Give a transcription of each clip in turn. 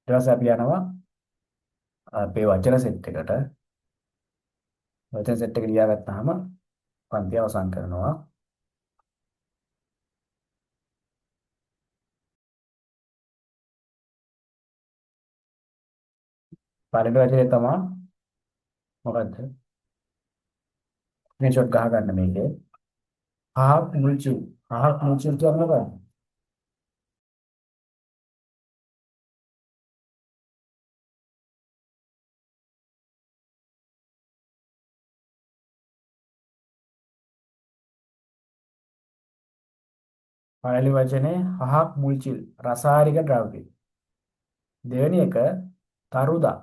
ඊට පස්සේ අපි යනවා අපේ වචන සෙට් එකට. වචන සෙට් එක ලියාගත්තාම පන්ති අවසන් කරනවා. පළවෙනි වචනේ තමයි මොකද්ද? ස්ක්‍රීන්ෂොට් ගහ ගන්න මේකේ. හහක් මුල්චිල්. හහක් මුල්චිල් කියන්නේ මොකක්ද? පළවෙනි වචනේ හහක් මුල්චිල් රසායනික ද්‍රව්‍ය. දෙවෙනි එක තරුදා.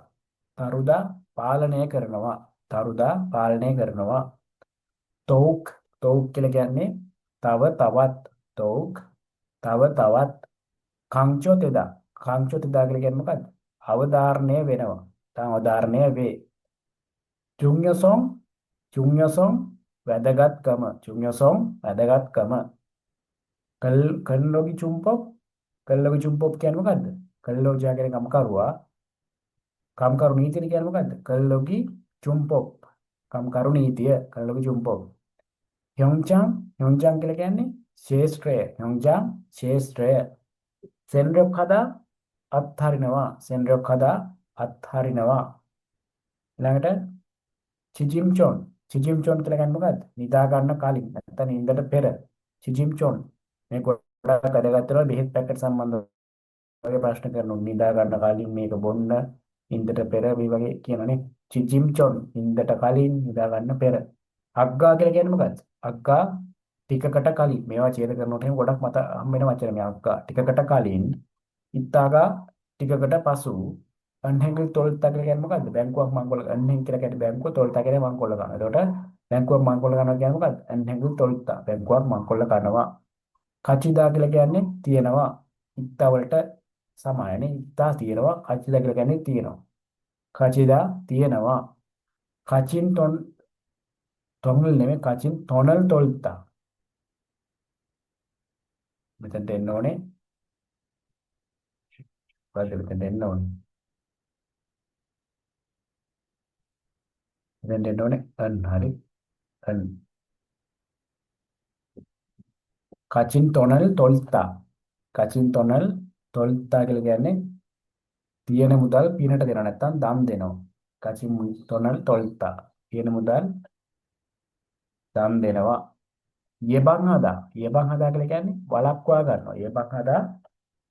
තරුදා පාලනය කරනවා. තරුදා පාලනය කරනවා. තෝක්. තෝක් කියලා කියන්නේ තව තවත්. තෝක් තව තවත්. කංචොතෙදා. කංචොතෙදා කියලා කියන්නේ මොකද්ද? අවධාරණය වෙනවා. තම අවධාරණය වේ. චුඤ්ඤසොං. චුඤ්ඤසොං වැදගත්කම. චුඤ්ඤසොං වැදගත්කම. කල්ලොගි චුම්පොප්. කල්ලොගි චුම්පොප් කියන්නේ මොකද්ද? කල්ලෝජා කියන්නේ කම්කරුවා. කම්කරු නීතිය කියන්නේ මොකද්ද? කල්ලොගි චුම්පොප්. කම්කරු නීතිය. කල්ලොගි චුම්පොප්. හ්යොන්චාන්. හ්යොන්චාන් කියලා කියන්නේ ශේෂ්ත්‍රය. හ්යොන්චාන් ශේෂ්ත්‍රය. සෙන්රොක් හදා අත්හරිනවා. සෙන්රොක් හදා අත්හරිනවා. ඊළඟට චිජිම්චොන්. චිජිම්චොන් කියලා කියන්නේ මොකද්ද? නිදා ගන්න කලින් නැත්නම් නිින්දට පෙර. චිජිම්චොන් මේ ගොඩක් වැදගත් වෙනවා බෙහෙත් පැකට් සම්බන්ධව වගේ ප්‍රශ්න කරනවා. නිදා ගන්න කලින් මේක බොන්න නිින්දට පෙර මේ වගේ කියනනේ. චිජිම්චොන් නිින්දට කලින් නිදා ගන්න පෙර. අග්ගා කියලා කියන්නේ මොකද්ද? අග්ගා ටිකකට කලින් මේවා ඡේද කරනකොට එහෙනම් ගොඩක් මත හම් වෙන වචන මේ අග්ගා ටිකකට කලින් ඉත්තාගා ටිකකට පසු අන්හෙන්ගල් තොල්තා කියලා කියන්නේ මොකද්ද? බැංකුවක් මංකොල්ල අන්හෙන් කියලා කියන්නේ බැංකුව තොල්තා කියන්නේ මංකොල්ල ගන්න. එතකොට බැංකුවක් මංකොල්ල ගන්නවා කියන්නේ මොකද්ද? අන්හෙන්ගල් තොල්තා බැංකුවක් මංකොල්ල කරනවා. කචිදා කියලා කියන්නේ තියෙනවා. ඉත්තා වලට සමානනේ. ඉත්තා තියෙනවා. කචිදා කියලා කියන්නේ තියෙනවා. කචිදා තියෙනවා. කචින් තොන්වල නෙමෙයි කචින් තොනල් තොල්තා. මෙතනට එන්න ඕනේ. බලන්න මෙතනට එන්න ඕනේ. මෙතනට එන්න ඕනේ. හරි. අන් කචින් තොනල් තොල්තා. කචින් තොනල් තොල්තා කියලා කියන්නේ තියෙන මුදල් පිනට දෙනවා නැත්නම් දන් දෙනවා. කචින් තොනල් තොල්තා. තියෙන මුදල් දන් දෙනවා. යෙබන් හදා. යෙබන් හදා කියලා කියන්නේ වළක්වා ගන්නවා. යෙබන් හදා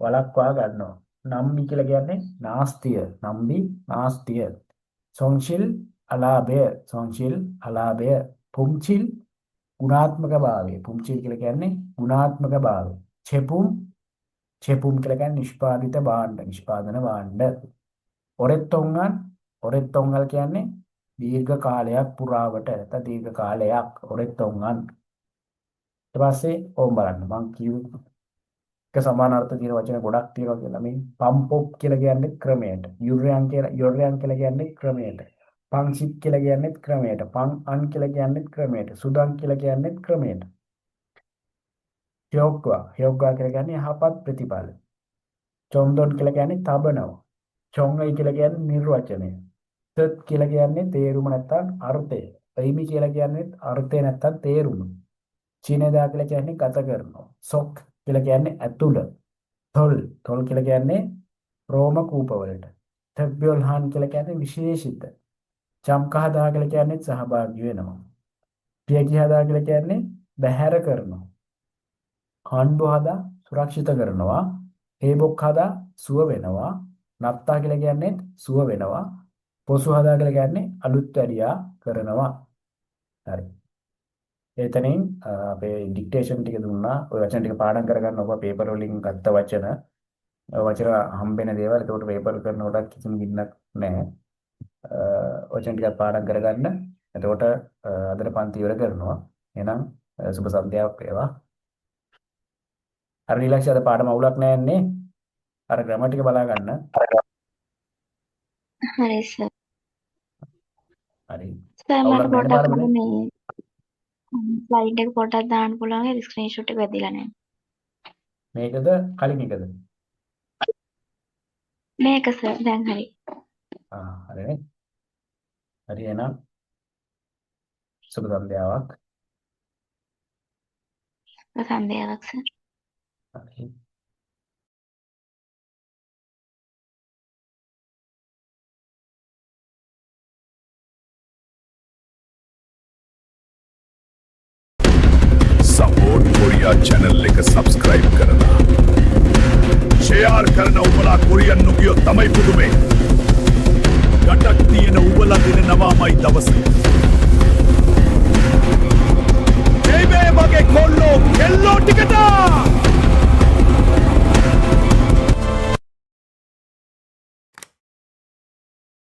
වළක්වා ගන්නවා. නම්බි කියලා කියන්නේ නාස්තිය. නම්බි නාස්තිය. සොන්චිල් අලාභය. සොන්චිල් අලාභය. පුම්චිල් ගුණාත්මක භාවය. පුම්චිල් කියලා කියන්නේ ගුණාත්මක භාවය. චෙපුම්. චෙපුම් කියලා කියන්නේ නිෂ්පාදිත භාණ්ඩ. නිෂ්පාදන භාණ්ඩ. ඔරෙත්තොංගන්. ඔරෙත්තොංගල් කියන්නේ දීර්ඝ කාලයක් පුරාවට නැත්නම් දීර්ඝ කාලයක් ඔරෙත්තොංගන්. ඊට පස්සේ ඕම් බලන්න මං කිව්ව එක සමාන අර්ථ තියෙන වචන ගොඩක් තියෙනවා කියලා. මේ පම්පොප් කියලා කියන්නේ ක්‍රමයට. යුරයන් කියලා කියන්නේ ක්‍රමයට. පංචිත් කියලා කියන්නේ ක්‍රමයට. පං අන් කියලා කියන්නේ ක්‍රමයට. සුදන් කියලා කියන්නේ ක්‍රමයට. හයොග්වා කියලා කියන්නේ යහපත් ප්‍රතිඵල. චොන්දොන් කියලා කියන්නේ තබනවා. චොංගයි කියලා කියන්නේ නිර්වචනය. තත් කියලා කියන්නේ තේරුම නැත්තම් අර්ථය. එයිමි කියලා කියන්නේ අර්ථය නැත්තම් තේරුම. චීනදා කියලා කියන්නේ ගත කරනවා. සොක් කියලා කියන්නේ ඇතුළ. තොල් කියලා කියන්නේ රෝම කූපවලට. තෙබ්බියොල්හාන් කියලා කියන්නේ විශේෂිත. චම්කහදා කියලා කියන්නේ සහභාගී වෙනවා. පියකිහදා කියලා කියන්නේ බැහැර කරනවා. හාන්බෝ හදා සුරක්ෂිත කරනවා. හේබොක් හදා සුව වෙනවා. නත්තා කියලා කියන්නේ සුව වෙනවා. පොසු හදා කියලා කියන්නේ අලුත් වැඩියා කරනවා. හරි. එතනින් අපේ ඩික්ටේෂන් ටික දුන්නා. ඔය වචන ටික පාඩම් කරගන්න ඔබ පේපර් වලින් ගත්ත වචන. වචන හම්බෙන දේවල්. ඒකට පේපර් කරනකොට කිසිම ගින්නක් නැහැ. වචන ටිකක් පාඩම් කරගන්න. එතකොට අදට පන්ති ඉවර කරනවා. එහෙනම් සුබ සන්ධ්‍යාවක් වේවා. අර නිලක්ෂ අද පාඩම අවුලක් නැහැ නේ. අර ග්‍රැමර් ටික බලා ගන්න. හරි සර්. හරි. සර් මට අවුලක් නැහැ නේ පොඩ්ඩක් පාඩමේ. මේ ස්ලයිඩ් එක පොඩ්ඩක් දාන්න පුළුවන් ඒ ස්ක්‍රීන්ෂොට් එක වැදිලා නැහැ. මේකද කලින් එකද? මේක සර් දැන් හරි. හරිනේ. හරි එහෙනම් සුබ සන්ධ්‍යාවක්. සන්ධ්‍යාවක් සර්. හරි. සපෝට් කොරියා channel එක subscribe කරලා share කරන උඹලා කොරියන් නුගියෝ තමයි පුදුමේ. ගටක් තියෙන උඹලා දින නවාමයි දවසේ. ජේබේ වගේ කොල්ලෝ කෙල්ලෝ ටිකට